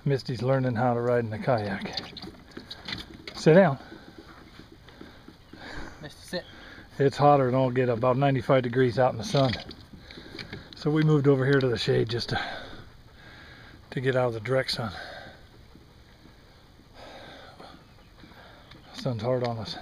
Misty's learning how to ride in a kayak. Sit down. Misty, sit. It's hotter and I'll get about 95 degrees out in the sun. So we moved over here to the shade just to get out of the direct sun. The sun's hard on us.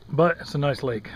But it's a nice lake.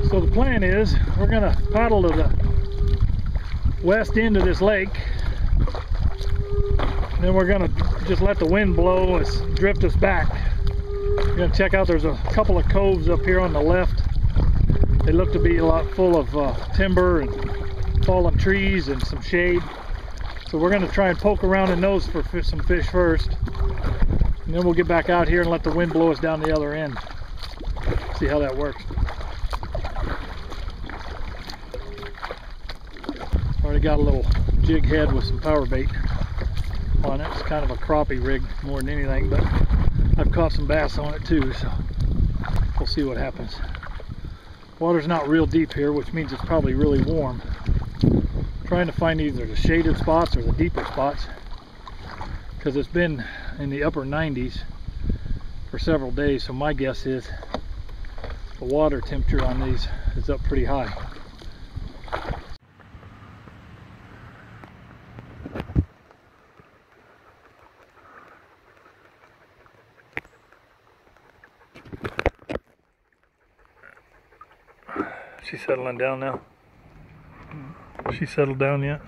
So the plan is we're going to paddle to the west end of this lake, and then we're going to just let the wind blow us, drift us back. We're going to check out, there's a couple of coves up here on the left. They look to be a lot full of timber and fallen trees and some shade. So we're going to try and poke around in those for some fish first, and then we'll get back out here and let the wind blow us down the other end. See how that works. Already got a little jig head with some power bait on it. It's kind of a crappie rig more than anything, but I've caught some bass on it too, so we'll see what happens. Water's not real deep here, which means it's probably really warm. I'm trying to find either the shaded spots or the deeper spots, because it's been in the upper 90s for several days, so my guess is the water temperature on these is up pretty high. She's settling down now. She settled down yet?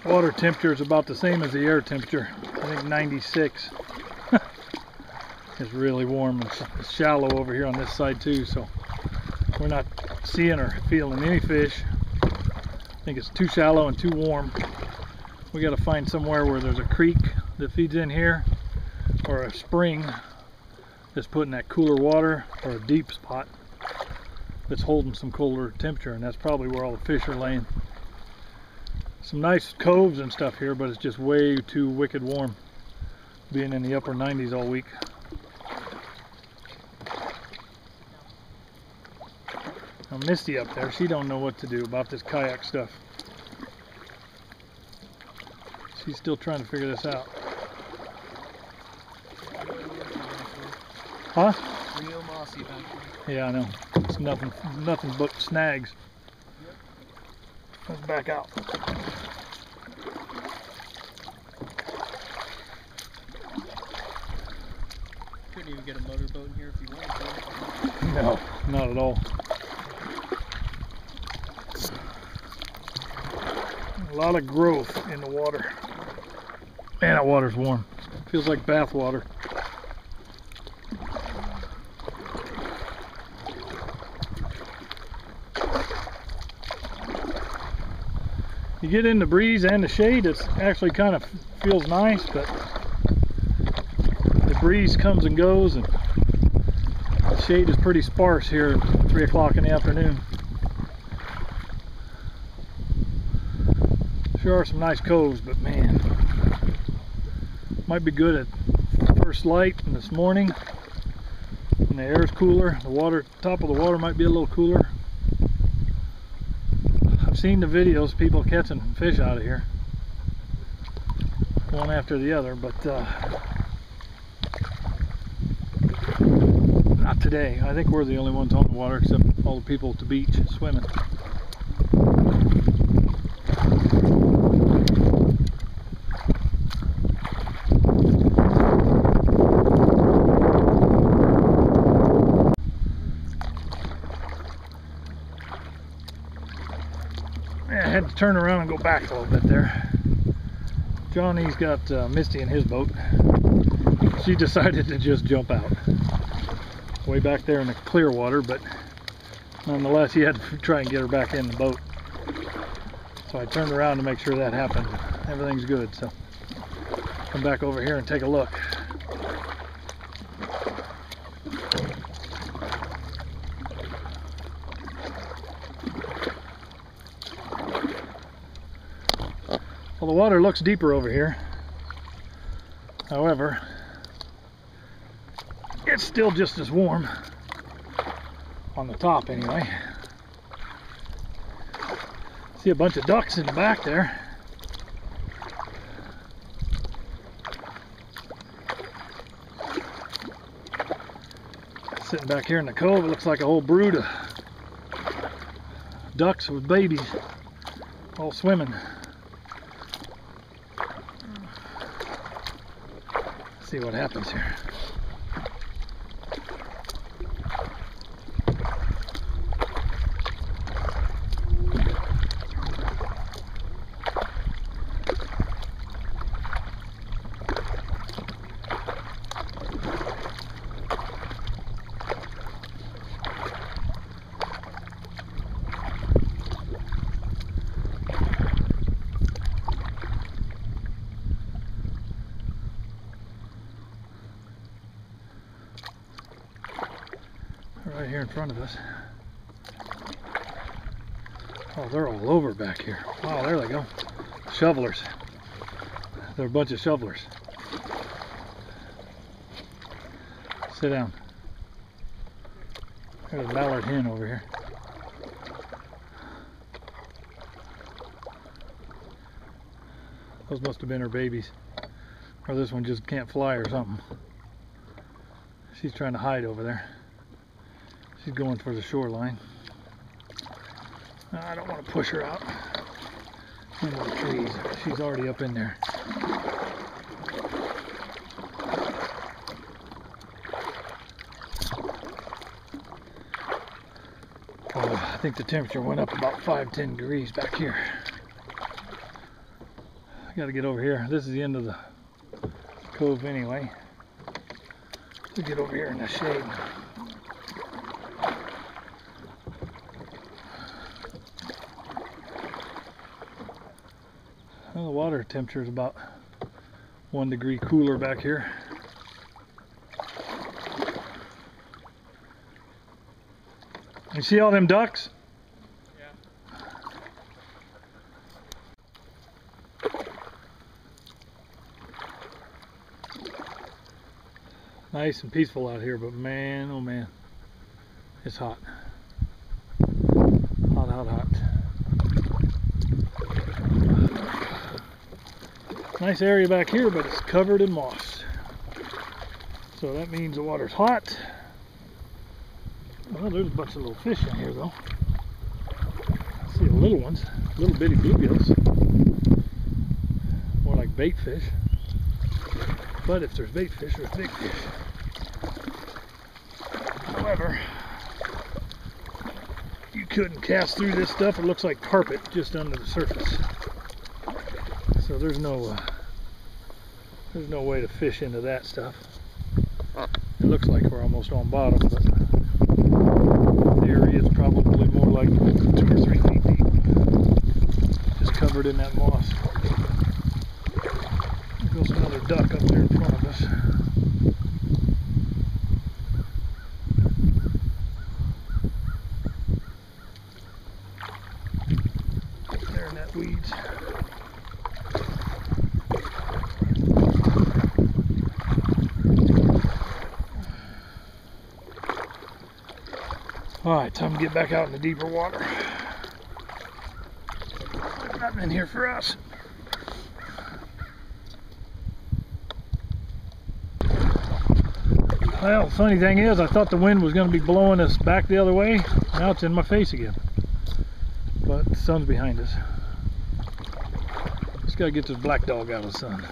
Water temperature is about the same as the air temperature. I think 96. It's really warm and it's shallow over here on this side too, so we're not seeing or feeling any fish. I think it's too shallow and too warm. We got to find somewhere where there's a creek that feeds in here, or a spring that's putting that cooler water, or a deep spot that's holding some colder temperature, and that's probably where all the fish are laying. Some nice coves and stuff here, but it's just way too wicked warm, being in the upper 90s all week. Now Misty up there, she don't know what to do about this kayak stuff. She's still trying to figure this out. Huh? Real mossy back there. Yeah, I know. It's nothing but snags. Let's back out. Couldn't even get a motorboat in here if you wanted to. No, not at all. A lot of growth in the water. Man, that water's warm. Feels like bath water. get in the breeze and the shade, it's actually kind of feels nice, but the breeze comes and goes, and the shade is pretty sparse here at 3 o'clock in the afternoon. Sure are some nice coves, but man, might be good at first light in this morning when the air is cooler. The water, top of the water might be a little cooler. I've seen the videos, people catching fish out of here, one after the other, but not today. I think we're the only ones on the water except all the people at the beach swimming. I had to turn around and go back a little bit there. Johnny's got Misty in his boat. She decided to just jump out. Way back there in the clear water, but nonetheless he had to try and get her back in the boat. So I turned around to make sure that happened. Everything's good, so come back over here and take a look. Well, the water looks deeper over here. However, it's still just as warm on the top anyway. See a bunch of ducks in the back there. Sitting back here in the cove, it looks like a whole brood of ducks with babies all swimming. See what happens here. Right here in front of us. Oh, they're all over back here. Wow, there they go. Shovelers. They're a bunch of shovelers. Sit down. There's a mallard hen over here. Those must have been her babies. Or this one just can't fly or something. She's trying to hide over there. She's going for the shoreline. I don't want to push her out into the trees. She's already up in there. Oh, I think the temperature went up about 5-10 degrees back here. I got to get over here. This is the end of the cove anyway. To get over here in the shade. Well, the water temperature is about 1 degree cooler back here. You see all them ducks? Yeah. Nice and peaceful out here, but man, oh man, it's hot. Hot, hot, hot. Nice area back here, but it's covered in moss. So that means the water's hot. Well, there's a bunch of little fish in here though. I see the little ones, little bitty bluegills. More like bait fish. But if there's bait fish, there's big fish. However, you couldn't cast through this stuff. It looks like carpet just under the surface. So there's no way to fish into that stuff. It looks like we're almost on bottom, but the area is probably more like 2 or 3 feet deep. Just covered in that moss. There goes another duck up there in front of us. There in that weeds. Alright, time to get back out in the deeper water. There's nothing in here for us. Well, the funny thing is, I thought the wind was going to be blowing us back the other way. Now it's in my face again. But the sun's behind us. Just got to get this black dog out of the sun.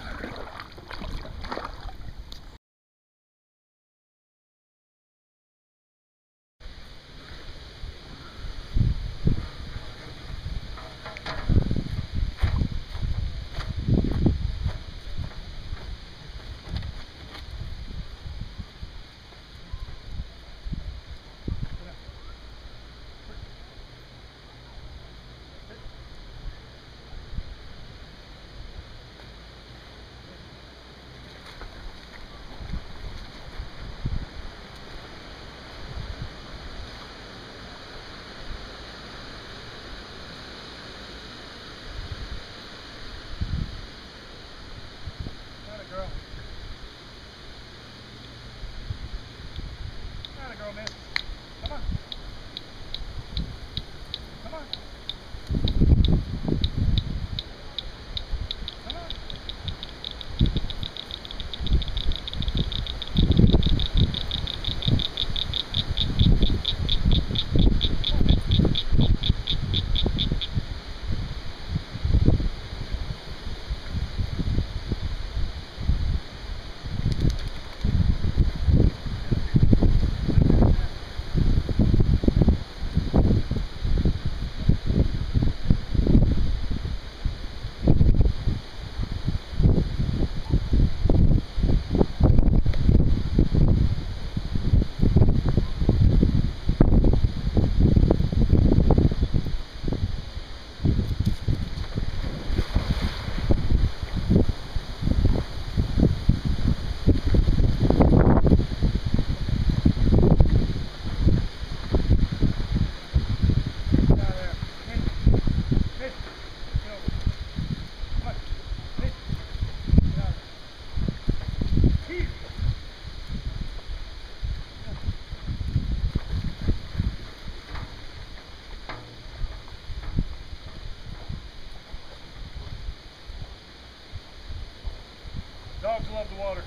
Dogs love the water.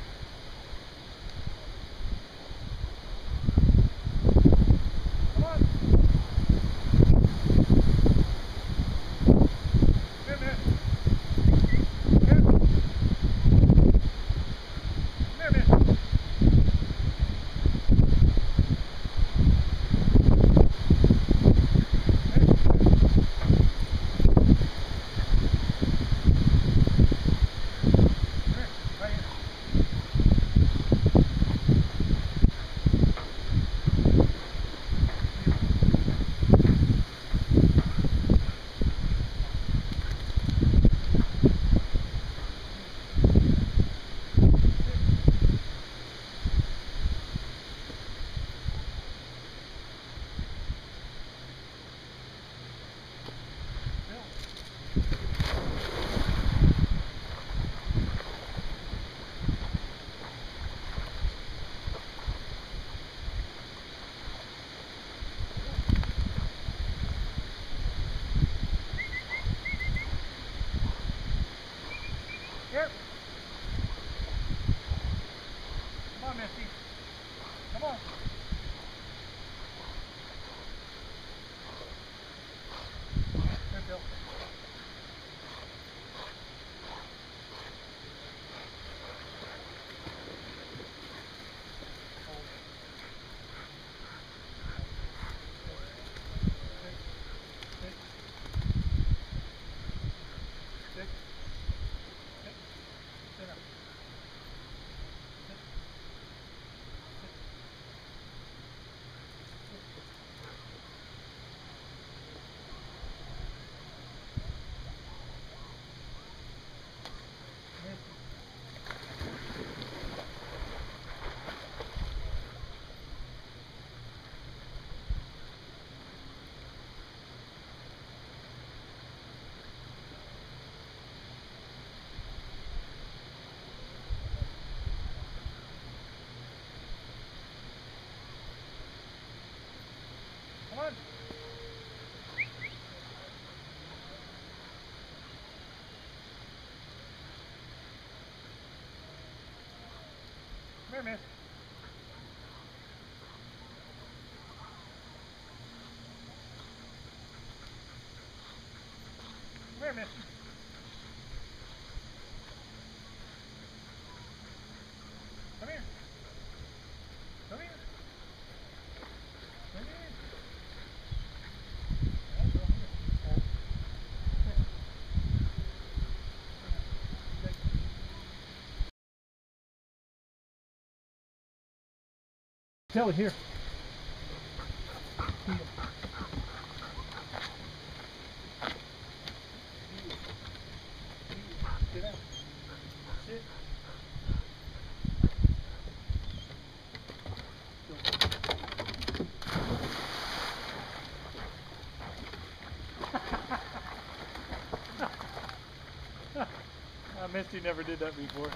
Come on. Come here, man. Here. Come here, man. Here. Come on, Misty. Come on. Here, Bill. here, miss. Come here, miss. Come here. Come here. Come here. Kelly, here. Sit down. Sit. Misty never did that before.